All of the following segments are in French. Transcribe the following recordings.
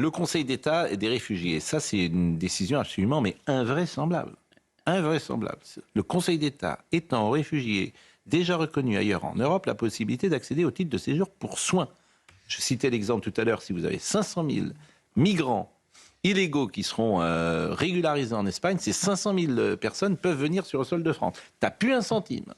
Le Conseil d'État et des réfugiés, ça c'est une décision absolument mais invraisemblable. Invraisemblable. Le Conseil d'État étant aux réfugiés déjà reconnus ailleurs en Europe la possibilité d'accéder au titre de séjour pour soins. Je citais l'exemple tout à l'heure, si vous avez 500 000 migrants illégaux qui seront régularisés en Espagne, ces 500 000 personnes peuvent venir sur le sol de France. T'as plus un centime.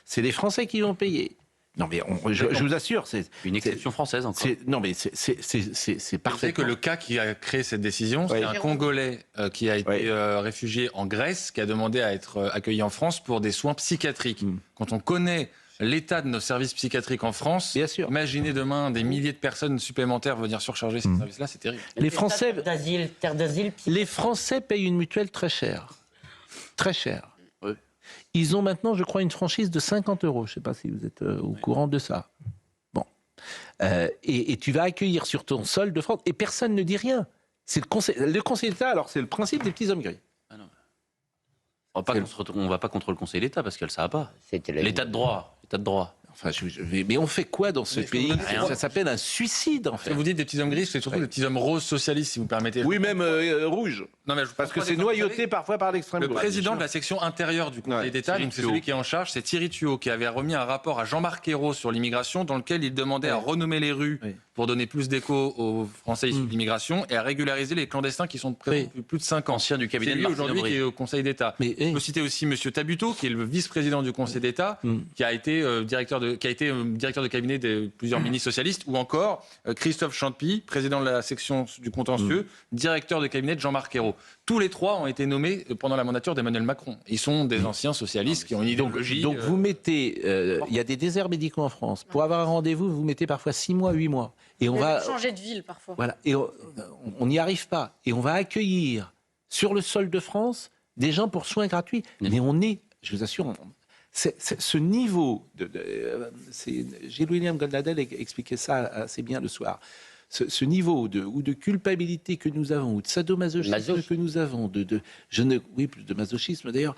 C'est les Français qui vont payer. Non mais je vous assure, c'est une exception française encore. Non mais c'est parfait. Vous savez que le cas qui a créé cette décision, c'est un Congolais qui a été réfugié en Grèce, qui a demandé à être accueilli en France pour des soins psychiatriques. Quand on connaît l'état de nos services psychiatriques en France, bien sûr. Imaginez demain des milliers de personnes supplémentaires venir surcharger ces services-là, c'est terrible. Les Français, terre d'asile. Les Français payent une mutuelle très chère. Très chère. Ils ont maintenant, je crois, une franchise de 50 €. Je ne sais pas si vous êtes au courant de ça. Bon. Et tu vas accueillir sur ton sol de France et personne ne dit rien. C'est le Conseil d'État, alors c'est le principe des petits hommes gris. Ah non. On ne va pas contre le Conseil d'État parce qu'elle ne pas. L'état de droit. Enfin, mais on fait quoi dans ce pays? Ça s'appelle un suicide, en fait. Quand vous dites des petits hommes gris, c'est surtout des petits hommes roses socialistes, si vous permettez. Oui, même rouges. Non, mais parce que c'est noyauté parfois par l'extrême droite. Le président de la section intérieure du Conseil d'État, donc c'est celui qui est en charge, c'est Thierry Tuot, qui avait remis un rapport à Jean-Marc Ayrault sur l'immigration, dans lequel il demandait à renommer les rues pour donner plus d'écho aux Français issus de l'immigration et à régulariser les clandestins qui sont présents depuis plus de 5 ans. Ancien du cabinet de Martine aujourd'hui Aubry. qui est au Conseil d'État. Je peux citer aussi M. Tabuteau, qui est le vice-président du Conseil d'État, qui a été directeur de cabinet de plusieurs ministres socialistes, ou encore Christophe Champy, président de la section du contentieux, directeur de cabinet de Jean-Marc Ayrault. Tous les trois ont été nommés pendant la mandature d'Emmanuel Macron. Ils sont des anciens socialistes qui ont une idéologie. Donc vous mettez, il y a des déserts médicaux en France. Pour avoir un rendez-vous, vous mettez parfois 6 mois, 8 mois. Et on va changer de ville parfois. Voilà, et on n'y arrive pas. Et on va accueillir sur le sol de France des gens pour soins gratuits. Mais on est, je vous assure, ce niveau Gilles William Goldnadel expliquait ça assez bien le soir. Ce niveau de culpabilité que nous avons, ou de sadomasochisme que nous avons, plus de masochisme d'ailleurs,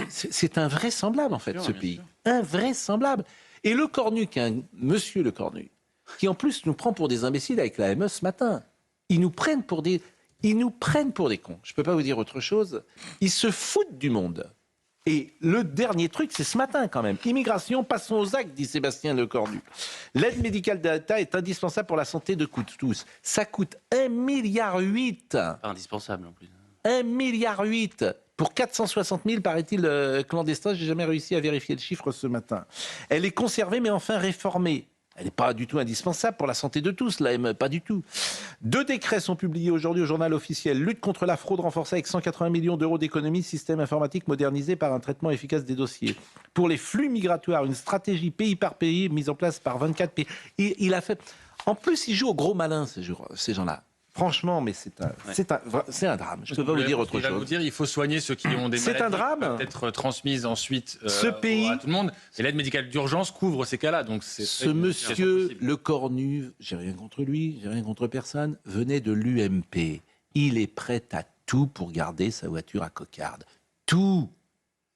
c'est invraisemblable en fait ce pays. Invraisemblable. Et Le Cornu, monsieur Le Cornu, qui en plus nous prend pour des imbéciles avec l'AME ce matin. Ils nous prennent pour des cons. Je ne peux pas vous dire autre chose. Ils se foutent du monde. Et le dernier truc, c'est ce matin quand même. Immigration, passons aux actes, dit Sébastien Lecornu. L'aide médicale d'État est indispensable pour la santé de tous. Ça coûte 1,8 milliard. Pas indispensable en plus. 1,8 milliard. Pour 460 000, paraît-il, clandestins. Je n'ai jamais réussi à vérifier le chiffre ce matin. Elle est conservée, mais enfin réformée. Elle n'est pas du tout indispensable pour la santé de tous, l'AME, pas du tout. 2 décrets sont publiés aujourd'hui au journal officiel. Lutte contre la fraude renforcée avec 180 millions d'euros d'économies, système informatique modernisé par un traitement efficace des dossiers. Pour les flux migratoires, une stratégie pays par pays mise en place par 24 pays. Il a fait... En plus, ils jouent au gros malin, ces gens-là. Franchement, mais c'est un drame. Je ne peux pas vous dire autre chose. Vous dire, il faut soigner ceux qui ont des maladies un drame. qui peuvent être transmises ensuite ce pays, à tout le monde. Et l'aide médicale d'urgence couvre ces cas-là. Donc ce monsieur Le Cornu, j'ai rien contre lui, j'ai rien contre personne, venait de l'UMP. Il est prêt à tout pour garder sa voiture à cocarde. Tout.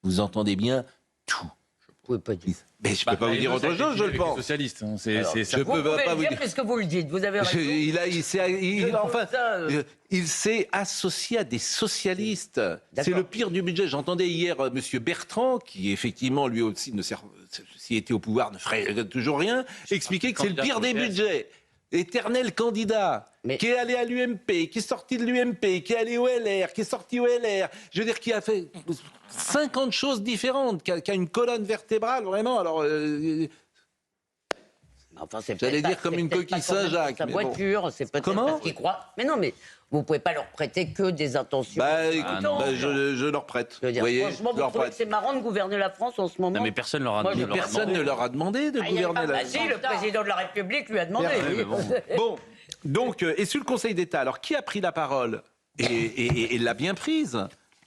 Vous entendez bien, tout. Vous pouvez pas dire. Mais je ne peux pas vous dire autre chose, je le pense. Socialiste, hein. Je peux pas vous dire puisque vous le dites. Vous avez raison. Il s'est associé à des socialistes. C'est le pire du budget. J'entendais hier M. Bertrand, qui effectivement lui aussi s'il était au pouvoir ne ferait toujours rien, expliquer que c'est le pire des budgets. Éternel candidat, qui est allé à l'UMP, qui est sorti de l'UMP, qui est allé au LR, qui est sorti au LR, je veux dire, qui a fait 50 choses différentes, qui a une colonne vertébrale, vraiment, alors... Enfin, j'allais dire comme une coquille Saint-Jacques. Sa voiture, c'est peut-être parce qu'il croit... Mais non, mais vous ne pouvez pas leur prêter que des intentions. Je leur prête. Je veux dire, franchement, vous trouvez que c'est marrant de gouverner la France en ce moment? Non, mais personne ne leur a demandé de gouverner la France. Si, le président de la République lui a demandé. Bon, donc, et sur le Conseil d'État, alors qui a pris la parole et l'a bien prise?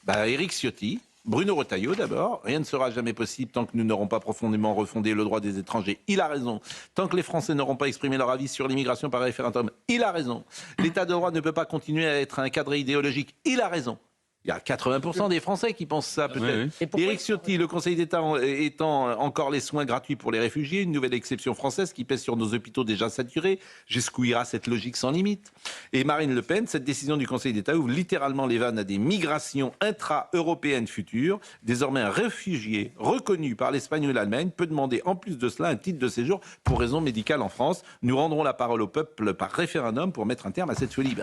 Éric Ciotti. Bruno Retailleau d'abord, rien ne sera jamais possible tant que nous n'aurons pas profondément refondé le droit des étrangers. Il a raison. Tant que les Français n'auront pas exprimé leur avis sur l'immigration par référendum, il a raison. L'état de droit ne peut pas continuer à être un cadre idéologique. Il a raison. Il y a 80% des Français qui pensent ça, peut-être. Oui. Éric Ciotti, le Conseil d'État étend encore les soins gratuits pour les réfugiés, une nouvelle exception française qui pèse sur nos hôpitaux déjà saturés. Jusqu'où ira cette logique sans limite? Et Marine Le Pen, cette décision du Conseil d'État ouvre littéralement les vannes à des migrations intra-européennes futures. Désormais, un réfugié reconnu par l'Espagne ou l'Allemagne peut demander en plus de cela un titre de séjour pour raison médicale en France. Nous rendrons la parole au peuple par référendum pour mettre un terme à cette folie.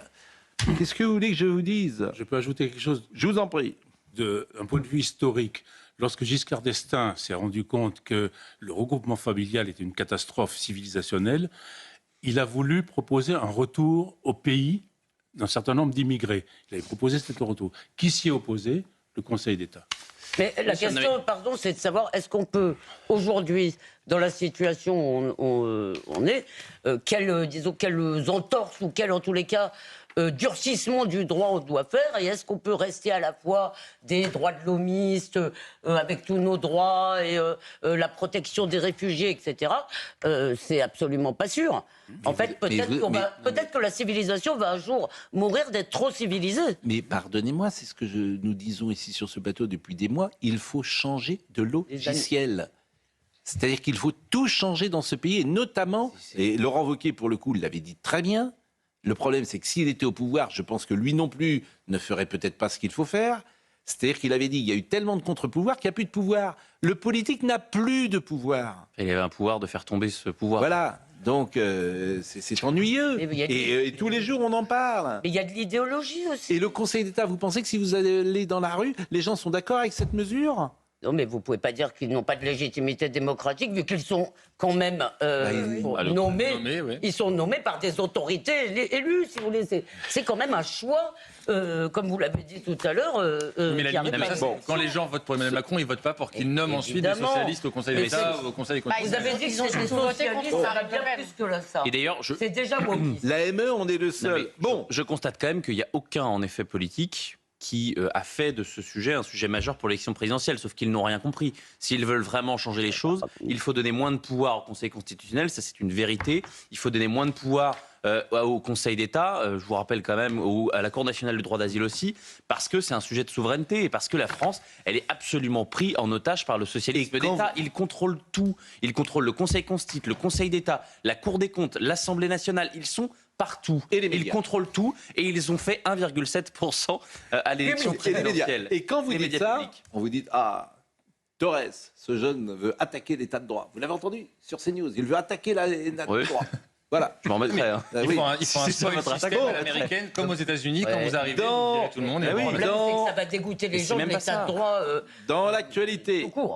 Qu'est-ce que vous voulez que je vous dise? Je peux ajouter quelque chose? Je vous en prie. D'un point de vue historique, lorsque Giscard d'Estaing s'est rendu compte que le regroupement familial était une catastrophe civilisationnelle, il a voulu proposer un retour au pays d'un certain nombre d'immigrés. Il avait proposé ce retour. Qui s'y est opposé? Le Conseil d'État. Mais la question, pardon, c'est de savoir, est-ce qu'on peut, aujourd'hui, dans la situation où on est, quelles entorses ou quels, en tous les cas, durcissement du droit on doit faire, et est-ce qu'on peut rester à la fois des droits de l'homiste, avec tous nos droits, et la protection des réfugiés, etc. C'est absolument pas sûr. En fait, peut-être que la civilisation va un jour mourir d'être trop civilisée. Mais pardonnez-moi, c'est ce que nous disons ici sur ce bateau depuis des mois, il faut changer de logiciel. C'est-à-dire qu'il faut tout changer dans ce pays, et notamment, et Laurent Wauquiez, pour le coup, l'avait dit très bien, le problème, c'est que s'il était au pouvoir, je pense que lui non plus ne ferait peut-être pas ce qu'il faut faire. C'est-à-dire qu'il avait dit qu'il y a eu tellement de contre-pouvoirs qu'il n'y a plus de pouvoir. Le politique n'a plus de pouvoir. Il avait un pouvoir de faire tomber ce pouvoir. Voilà. Donc, c'est ennuyeux. Et tous les jours, on en parle. Mais il y a de l'idéologie aussi. Et le Conseil d'État, vous pensez que si vous allez dans la rue, les gens sont d'accord avec cette mesure ? Non, mais vous ne pouvez pas dire qu'ils n'ont pas de légitimité démocratique, vu qu'ils sont quand même nommés. Ils sont nommés par des autorités élues, si vous voulez. C'est quand même un choix, comme vous l'avez dit tout à l'heure. Mais la limite, quand les gens votent pour Emmanuel Macron, ils ne votent pas pour qu'ils nomment ensuite des socialistes au Conseil d'État ou au Conseil des Vous avez dit que c'était des socialistes, ça va bien plus que là, ça. Et d'ailleurs, c'est déjà wokiste. La ME, on est le seul. Je constate quand même qu'il n'y a aucun, en effet, politique qui a fait de ce sujet un sujet majeur pour l'élection présidentielle, sauf qu'ils n'ont rien compris. S'ils veulent vraiment changer les choses, il faut donner moins de pouvoir au Conseil constitutionnel, ça c'est une vérité. Il faut donner moins de pouvoir au Conseil d'État, je vous rappelle quand même, à la Cour nationale du droit d'asile aussi, parce que c'est un sujet de souveraineté et parce que la France, elle est absolument prise en otage par le socialisme d'État. Il contrôle tout. Il contrôle le Conseil constitutionnel, le Conseil d'État, la Cour des comptes, l'Assemblée nationale. Ils sont partout. Et ils contrôlent tout et ils ont fait 1,7% à l'élection présidentielle. Et quand vous dites ça, on vous dit ah, Torres, ce jeune veut attaquer l'État de droit. Vous l'avez entendu sur CNews, il veut attaquer l'État de droit. Voilà. Je m'en remettrai. Hein. Il faut un système américain, comme aux États-Unis, quand vous arrivez, vous direz tout le monde. Le problème, c'est que ça va dégoûter les gens de l'État de droit.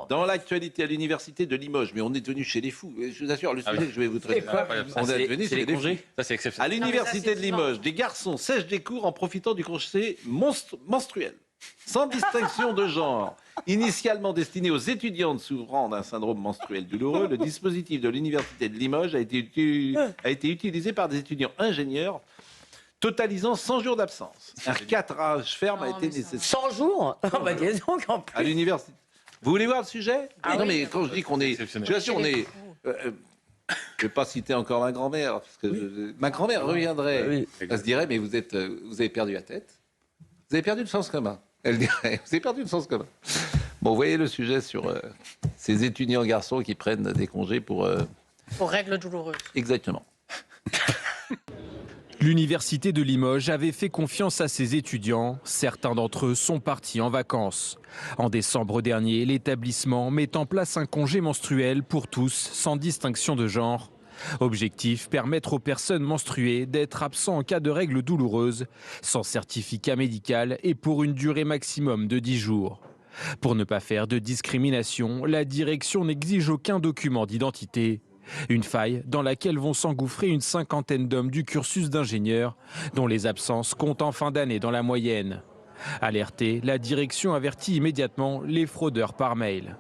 Dans l'actualité à l'université de Limoges, mais on est venu chez les fous. Je vous assure, le sujet que je vais vous traiter. On est venu chez les congés. Ça, c'est exceptionnel. À l'université de Limoges, des garçons sèchent des cours en profitant du congé menstruel. Sans distinction de genre. Initialement destiné aux étudiantes souffrant d'un syndrome menstruel douloureux, le dispositif de l'université de Limoges a été utilisé par des étudiants ingénieurs, totalisant 100 jours d'absence. Un cadrage ferme a été nécessaire. 100 jours dis donc, en plus. À l'université. Vous voulez voir le sujet? Non, mais quand je dis qu'on est... Je vous assure, on est... je ne vais pas citer encore ma grand-mère, parce que ma grand-mère reviendrait. Elle se dirait, mais vous avez perdu la tête. Vous avez perdu le sens commun. Elle dirait, vous avez perdu le sens commun. Bon, vous voyez le sujet sur ces étudiants garçons qui prennent des congés pour... Pour règles douloureuses. Exactement. L'université de Limoges avait fait confiance à ses étudiants. Certains d'entre eux sont partis en vacances. En décembre dernier, l'établissement met en place un congé menstruel pour tous, sans distinction de genre. Objectif, permettre aux personnes menstruées d'être absents en cas de règles douloureuses, sans certificat médical et pour une durée maximum de 10 jours. Pour ne pas faire de discrimination, la direction n'exige aucun document d'identité. Une faille dans laquelle vont s'engouffrer une cinquantaine d'hommes du cursus d'ingénieur, dont les absences comptent en fin d'année dans la moyenne. Alertée, la direction avertit immédiatement les fraudeurs par mail.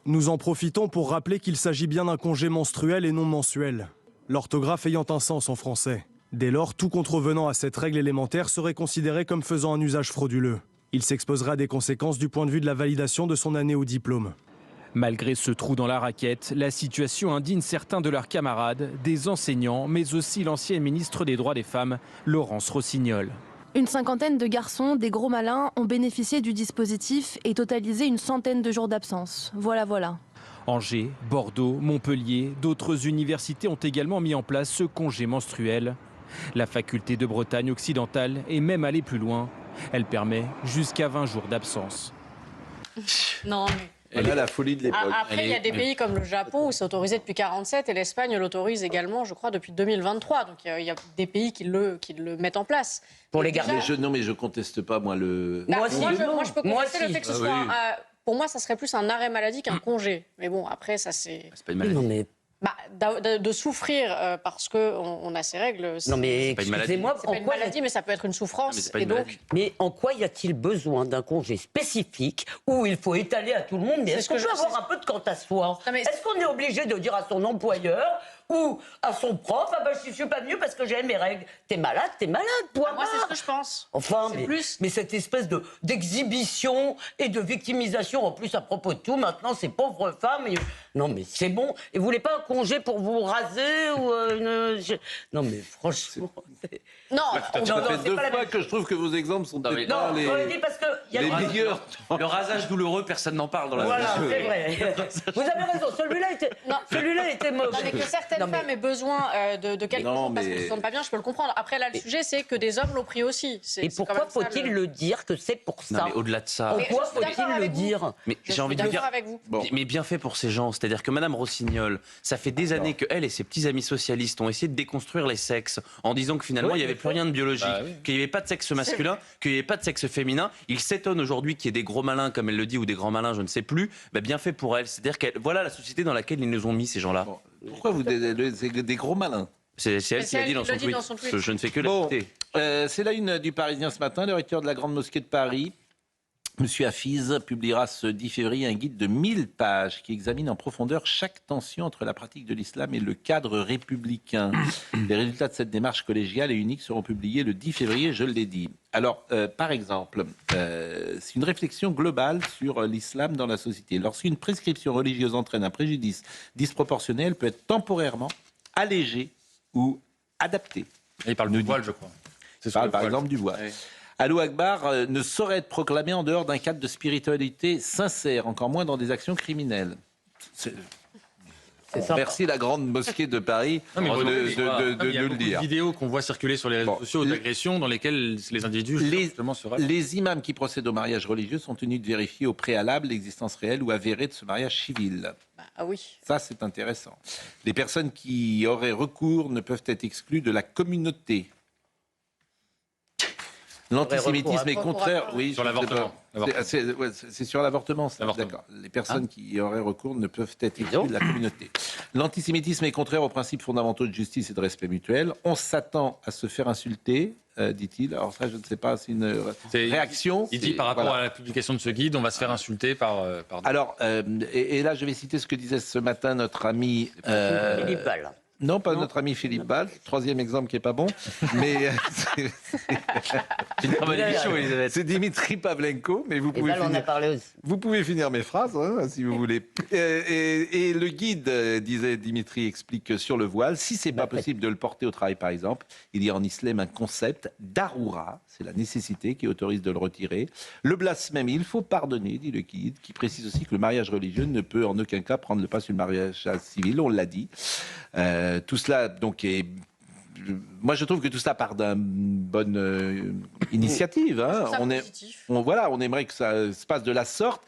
Nous en profitons pour rappeler qu'il s'agit bien d'un congé menstruel et non mensuel, l'orthographe ayant un sens en français. Dès lors, tout contrevenant à cette règle élémentaire serait considéré comme faisant un usage frauduleux. Il s'exposerait à des conséquences du point de vue de la validation de son année au diplôme. Malgré ce trou dans la raquette, la situation indigne certains de leurs camarades, des enseignants, mais aussi l'ancienne ministre des Droits des Femmes, Laurence Rossignol. Une cinquantaine de garçons, des gros malins, ont bénéficié du dispositif et totalisé une centaine de jours d'absence. Voilà. Angers, Bordeaux, Montpellier, d'autres universités ont également mis en place ce congé menstruel. La faculté de Bretagne occidentale est même allée plus loin. Elle permet jusqu'à 20 jours d'absence. Non, mais... Voilà la folie de l'époque. Après, il y a des pays comme le Japon où c'est autorisé depuis 1947 et l'Espagne l'autorise également, je crois, depuis 2023. Donc il y a des pays qui le mettent en place. Pour les déjà- garder. Non, mais je conteste pas, moi, le... Moi, aussi. moi, je peux contester le fait que ce Ah soit... oui. pour moi, ça serait plus un arrêt maladie qu'un congé. Mais bon, après, ça c'est... C'est pas une maladie. Non mais, De souffrir parce qu'on a ces règles, non mais pas une maladie. excusez-moi, c'est pas une maladie, mais ça peut être une Mais souffrance. c'est pas Et une donc, maladie. mais en quoi y a-t-il besoin d'un congé spécifique où il faut étaler à tout le monde? Mais C'est est-ce ce qu'on que peut je- avoir un peu de quant à soi? Non, mais- Est-ce qu'on est obligé de dire à son employeur ou à son prof, ah ben je suis pas mieux parce que j'ai mes règles? T'es malade, point moi, c'est ce barre. que je pense. Enfin, C'est mais, plus- mais cette espèce d'exhibition et de victimisation, en plus à propos de tout, maintenant ces pauvres femmes, non mais c'est bon. Et vous voulez pas un congé pour vous raser ou non mais franchement, Non, Ça non, fait c'est deux pas la fois même- que je trouve que vos exemples sont Non, mais- peut-être pas non, on le dit parce que y a les des- meilleurs. Le rasage douloureux, personne n'en parle dans la Voilà, vie. c'est vrai. Vous avez raison, celui-là était mauvais. Non, mais que certaines Non, mais- femmes aient besoin de quelques Non, jours parce mais- qu'elles ne se sentent pas bien, je peux le comprendre. Après, là, le sujet, c'est que des hommes l'ont pris aussi. Et pourquoi faut-il le dire que c'est pour Non, ça? mais au-delà de ça. En Mais quoi je suis d'accord faut-il le avec vous. dire? Mais Je j'ai envie suis de dire. d'accord avec vous. Bon. Mais bien fait pour ces gens. C'est-à-dire que Madame Rossignol, ça fait des années qu'elle et ses petits amis socialistes ont essayé de déconstruire les sexes en disant que finalement Oui, il n'y avait mais plus rien de biologique, Bah oui. qu'il n'y avait pas de sexe masculin, qu'il n'y avait pas de sexe féminin. Il s'étonne aujourd'hui qu'il y ait des gros malins, comme elle le dit, ou des grands malins, je ne sais plus. Bah, bien fait pour elle. C'est-à-dire que voilà la société dans laquelle ils nous ont mis, ces gens-là. Bon, pourquoi c'est des gros malins? C'est elle C'est qui l'a elle dit dans qui l'a son dit tweet. dans son tweet. Je ne fais que Bon, l'écouter. c'est la une du Parisien ce matin. Le recteur de la Grande Mosquée de Paris, Monsieur Hafiz, publiera ce 10 février un guide de 1000 pages qui examine en profondeur chaque tension entre la pratique de l'islam et le cadre républicain. Les résultats de cette démarche collégiale et unique seront publiés le 10 février, je l'ai dit. Alors, par exemple, c'est une réflexion globale sur l'islam dans la société. Lorsqu'une prescription religieuse entraîne un préjudice disproportionné, elle peut être temporairement allégée ou adaptée. Il parle du voile, je crois. C'est Il sur parle le par voile. exemple du voile. Allahu Akbar ne saurait être proclamé en dehors d'un cadre de spiritualité sincère, encore moins dans des actions criminelles. C'est- Bon, sympa. merci la Grande Mosquée de Paris Non, mais de, heureusement, de- de- il y a nous le beaucoup de dire. vidéos qu'on voit circuler sur les réseaux Bon. sociaux d'agressions dans lesquelles les individus justement se ralient. Les imams qui procèdent au mariage religieux sont tenus de vérifier au préalable l'existence réelle ou avérée de ce mariage civil. Ah oui. Ça, c'est intéressant. Les personnes qui auraient recours ne peuvent être exclues de la communauté. L'antisémitisme est contraire. Oui, Sur je sais l'avortement. pas. C'est sur l'avortement, ça. L'avortement. D'accord. Les personnes qui auraient recours ne peuvent être exclues de la communauté. L'antisémitisme est contraire aux principes fondamentaux de justice et de respect mutuel. On s'attend à se faire insulter, dit-il. Alors ça, je ne sais pas, c'est une réaction. Il dit par rapport à la publication de ce guide, on va se faire insulter par Alors, et là, je vais citer ce que disait ce matin notre ami... Philippe Ball. Non, pas notre ami Philippe Ball. Troisième exemple qui est pas bon. Mais c'est Dimitri Pavlenko. Mais vous Et pouvez Ball en a finir. parlé aussi. Vous pouvez finir mes phrases, hein, si vous voulez. Et le guide, disait Dimitri, explique que sur le voile, si c'est pas possible de le porter au travail, par exemple, il y a en islam un concept d'aroura, c'est la nécessité qui autorise de le retirer. Le blasphème, il faut pardonner, dit le guide, qui précise aussi que le mariage religieux ne peut en aucun cas prendre le pas sur le mariage civil, on l'a dit. Tout cela, donc, est... Moi, je trouve que tout ça part d'une bonne initiative. Hein. Ça, On aimerait que ça se passe de la sorte.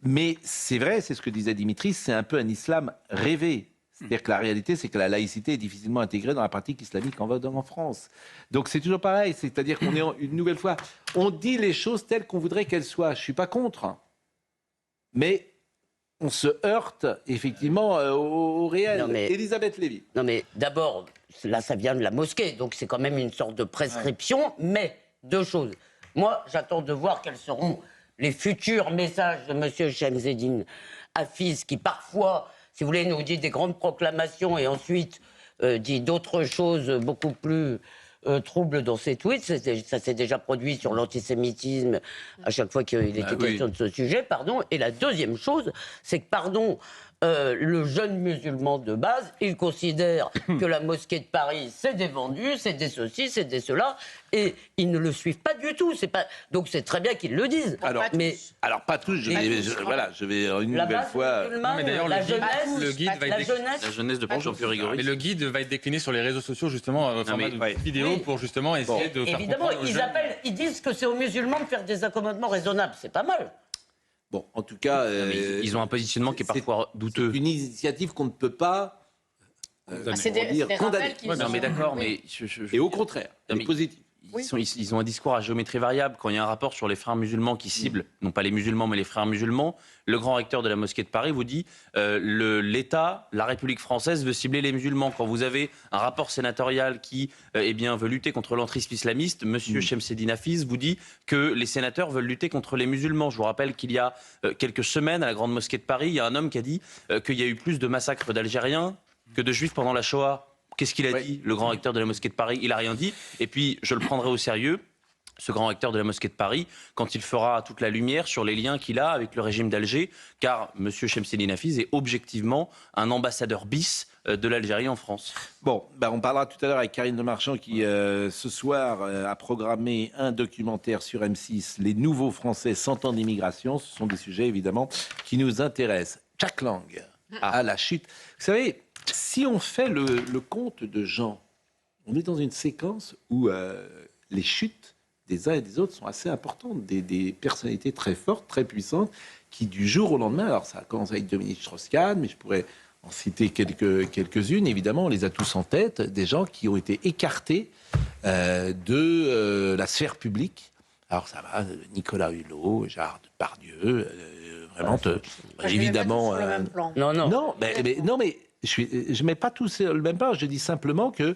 Mais c'est vrai, c'est ce que disait Dimitri, c'est un peu un islam rêvé. C'est-à-dire que la réalité, c'est que la laïcité est difficilement intégrée dans la pratique islamique en France. Donc c'est toujours pareil, c'est-à-dire qu'on est une nouvelle fois, on dit les choses telles qu'on voudrait qu'elles soient. Je ne suis pas contre, hein. Mais on se heurte effectivement au réel. Non, mais- Elisabeth Lévy. Non mais d'abord, là ça vient de la mosquée, donc c'est quand même une sorte de prescription, mais deux choses. Moi, j'attends de voir quels seront les futurs messages de M. Chemseddine Hafiz, qui parfois, si vous voulez, nous dit des grandes proclamations et ensuite dit d'autres choses beaucoup plus troubles dans ses tweets. Ça s'est déjà produit sur l'antisémitisme à chaque fois qu'il était question de ce sujet, pardon. Et la deuxième chose, c'est que, pardon, le jeune musulman de base, il considère que la mosquée de Paris, c'est des vendus, c'est des ceci, c'est des cela, et ils ne le suivent pas du tout. Donc c'est très bien qu'ils le disent. Alors, pas tous, je vais une nouvelle fois... Mais d'ailleurs, le guide va être La jeunesse de Jean plus rigoriste. Mais le guide va être décliné sur les réseaux sociaux, justement, en format de vidéo, pour justement essayer de faire évidemment, comprendre aux jeunes. ils disent que c'est aux musulmans de faire des accommodements raisonnables. C'est pas mal. Bon, en tout cas... ils ont un positionnement qui est parfois douteux. C'est une initiative qu'on ne peut pas c'est des condamner. rappels qui Non, mais d'accord, Oui. mais... Et au contraire, elle est positive. Ils ont un discours à géométrie variable. Quand il y a un rapport sur les frères musulmans qui ciblent, non pas les musulmans, mais les frères musulmans, le grand recteur de la mosquée de Paris vous dit l'État, la République française veut cibler les musulmans. Quand vous avez un rapport sénatorial qui veut lutter contre l'entrisme islamiste, monsieur Chemseddine Hafiz vous dit que les sénateurs veulent lutter contre les musulmans. Je vous rappelle qu'il y a quelques semaines, à la grande mosquée de Paris, il y a un homme qui a dit qu'il y a eu plus de massacres d'Algériens que de Juifs pendant la Shoah. Qu'est-ce qu'il a dit, le grand recteur de la mosquée de Paris? Il n'a rien dit. Et puis, je le prendrai au sérieux, ce grand recteur de la mosquée de Paris, quand il fera toute la lumière sur les liens qu'il a avec le régime d'Alger, car M. Chemseddine Hafiz est objectivement un ambassadeur bis de l'Algérie en France. Bon, on parlera tout à l'heure avec Karine Demarchand qui, ce soir, a programmé un documentaire sur M6, Les Nouveaux Français 100 ans d'immigration. Ce sont des sujets, évidemment, qui nous intéressent. Jack Lang, à la chute. Vous savez, si on fait le compte de Jean, on est dans une séquence où les chutes des uns et des autres sont assez importantes. Des personnalités très fortes, très puissantes, qui du jour au lendemain, alors ça commence avec Dominique Strauss-Kahn, mais je pourrais en citer quelques-unes, évidemment, on les a tous en tête, des gens qui ont été écartés de la sphère publique. Alors ça va, Nicolas Hulot, Gérard Depardieu, vraiment, évidemment... Non, mais je mets pas tous le même pas. Je dis simplement que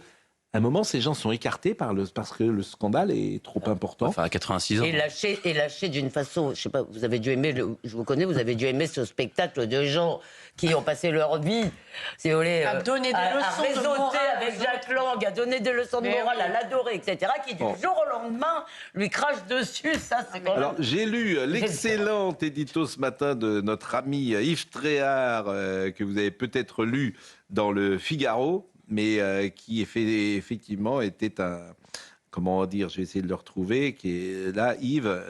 à un moment, ces gens sont écartés parce que le scandale est trop important. Enfin, à 86 ans. Et lâchés d'une façon, je sais pas, vous avez dû aimer, je vous connais, vous avez dû aimer ce spectacle de gens qui ont passé leur vie, si vous voulez, à donner des leçons réseauter de morale, avec Jack Lang, à donner des leçons de morale, à l'adorer, etc., qui du jour au lendemain lui crache dessus, ça c'est quand même... Alors, j'ai lu l'excellent édito ce matin de notre ami Yves Tréhard, que vous avez peut-être lu dans le Figaro, mais qui effectivement était un... Comment dire, je vais essayer de le retrouver, qui est là, Yves,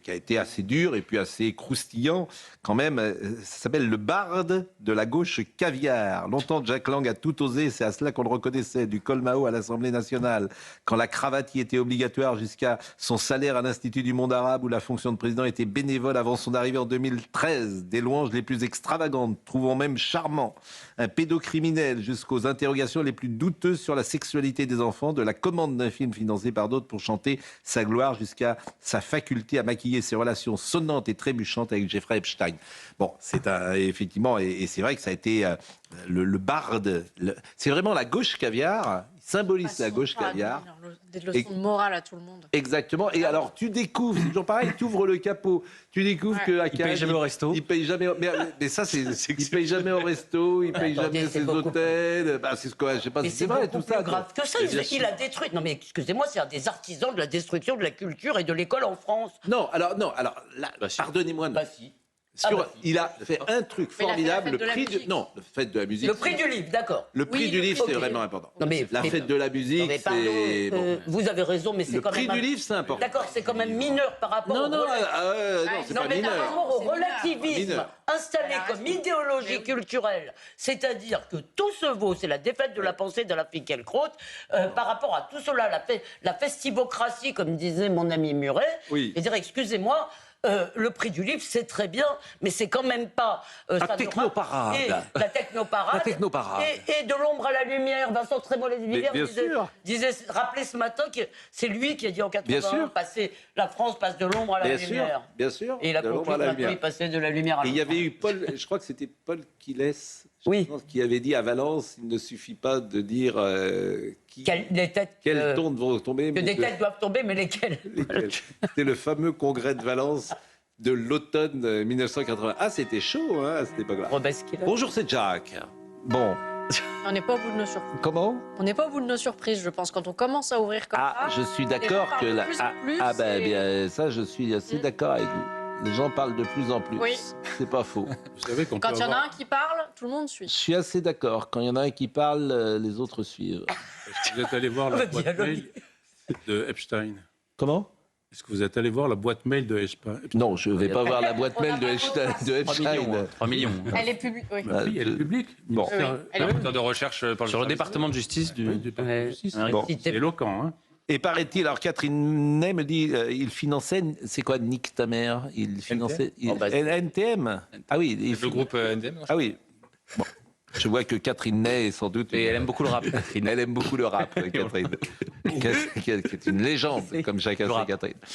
qui a été assez dur et puis assez croustillant quand même. Ça s'appelle le barde de la gauche caviar. Longtemps, Jack Lang a tout osé, c'est à cela qu'on le reconnaissait, du Colmao à l'Assemblée nationale, quand la cravate y était obligatoire jusqu'à son salaire à l'Institut du monde arabe où la fonction de président était bénévole avant son arrivée en 2013. Des louanges les plus extravagantes, trouvant même charmant un pédocriminel jusqu'aux interrogations les plus douteuses sur la sexualité des enfants, de la commande d'un film financé par d'autres pour chanter sa gloire jusqu'à sa faculté à maquiller ses relations sonnantes et trébuchantes avec Jeffrey Epstein. Bon, c'est effectivement, et c'est vrai que ça a été le barde. C'est vraiment la gauche caviar, il symbolise la gauche caviar. Des leçons de morale à tout le monde. Exactement. Et alors, tu découvres, c'est toujours pareil, tu ouvres le capot, tu découvres que il paye jamais au resto. Il paye jamais. Mais ça, il paye jamais au resto, il paye jamais ses hôtels. C'est ce que je sais pas si c'est vrai tout ça. Grave que ça, il a détruit. Non mais excusez-moi, c'est un des artisans de la destruction de la culture et de l'école en France. Non, alors là, pardonnez-moi. Si. Il a fait un truc formidable, le fête de la musique. Le prix du livre, d'accord. Le prix du livre, c'est vraiment important. La fête de la musique, c'est... Vous avez raison, mais c'est quand même... Le prix du livre, c'est important. D'accord, c'est quand même mineur par rapport au... Non, c'est pas mineur. Par rapport au relativisme installé comme idéologie culturelle, c'est-à-dire que tout se vaut, c'est la défaite de la pensée de la Finkielkraut, par rapport à tout cela, la festivocratie, comme disait mon ami Muret, et dire, excusez-moi, le prix du livre, c'est très bien, mais c'est quand même pas... la technoparade. La technoparade. Et de l'ombre à la lumière. Vincent Trémollet-Divière disait, rappelez ce matin que c'est lui qui a dit en 81, la France passe de l'ombre à la lumière. Bien sûr. Et il a conclu qu'il passait de la lumière à l'ombre. Et il y avait eu Paul, je crois que c'était Paul Quiles, qui avait dit à Valence, il ne suffit pas de dire quelles têtes vont tomber. Que des têtes doivent tomber, mais lesquelles. C'était le fameux congrès de Valence de l'automne 1980. Ah, c'était chaud, hein, à cette époque-là. Bonjour, c'est Jack. Bon. On n'est pas au bout de nos surprises. Comment ? On n'est pas au bout de nos surprises, je pense. Quand on commence à ouvrir comme ça... je suis d'accord que... ça, je suis assez d'accord avec vous. Les gens parlent de plus en plus. Oui. C'est pas faux. Vous savez qu'on Quand peut il y en a avoir... un qui parle, tout le monde suit. Je suis assez d'accord. Quand il y en a un qui parle, les autres suivent. Est-ce que vous êtes allé voir la boîte mail de Epstein? Comment? Est-ce que vous êtes allé voir la boîte mail de Epstein? Non, je ne vais pas voir la boîte mail de Epstein. 3 millions. Elle est publique. Oui. Bah oui, elle est publique. Bon. Oui, elle est Directeur de recherche par Sur le service. département de justice du... Du département de justice. Bon. C'est éloquent, hein. Et paraît-il, alors Catherine Ney me dit, il finançait, c'est quoi, Nick ta mère? Il finançait NTM. Ah oui, Le groupe NDM. Ah oui. Bon. Je vois que Catherine Ney est sans doute. Et elle aime beaucoup le rap, Catherine. Elle aime beaucoup le rap, Catherine. Qui est une légende, comme chacun sait, Catherine.